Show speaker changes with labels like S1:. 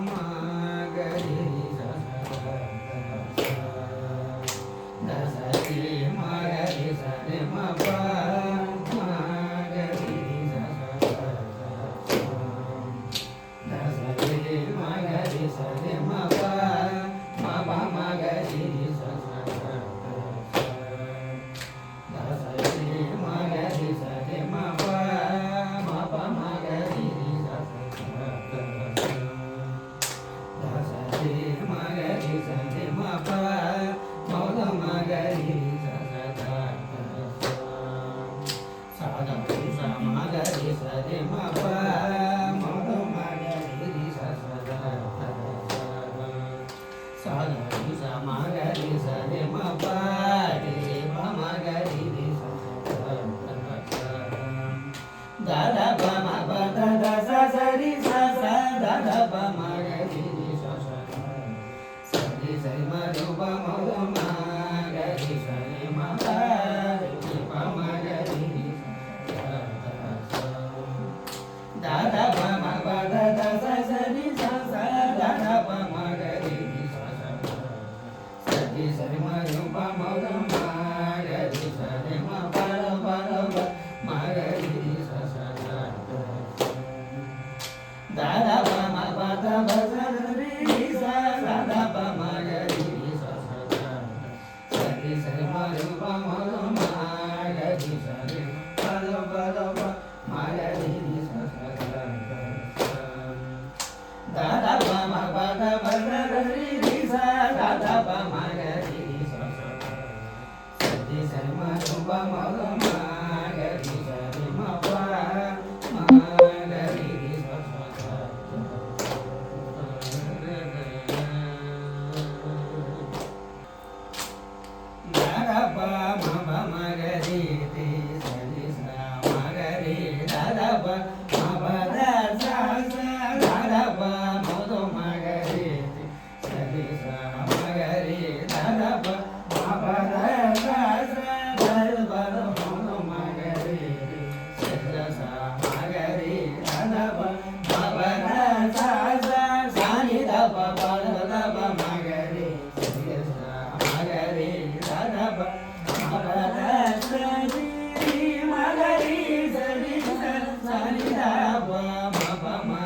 S1: ma ga ri sa da sa ri ma ga ri sa re ma pa ma ga ri sa da sa ri ma ga ri sa re ma pa ma ga ri sa da sa ri ma ga ri sa re ma pa ma ga ri sa da sa ri ma ga ri sa re ma pa ma ga ri sa sa da sa ma ga ri sa re ma pa ma ga ri sa sa da sa ma ga ri sa re ma pa re ma ga ri sa da da pa ma pa da da sa sa ri sa sa da da pa ma ga ri sa sa ri sa ma ru pa ma ga ri sa re ma pa re pa ma ga ri sa da da pa ma pa da da sa sa ri sa sa da da pa ma ga ri sa sa ri sa ma ru pa ma ga ri sa re ma pa ma ga ri sa da da pa ma pa da pa sa ri sa da da pa ma ga ri sa sa ri sa ma ru pa ma ga ri sa re pa ma ga ri sa da da pa ma pa da pa sa ri sa da da pa ma ga ri sa ri sa ma ru pa ma ga ri sa re ma pa ma ga ri sa da da pa ma ga ri sa ri sa ma ga ri da da pa ma pa da sa sa da da pa ma ga ri sa ri sa ma ga ri da da pa ma pa da sa sa da da pa ma ga ri sa sa ma ga ri da da pa ma pa da sa sa sa ni da pa pa da pa ma ga ri sa ma ga ri da da pa ma pa da sa ri ma ga ri sa ri sa sa ni da pa ma pa ma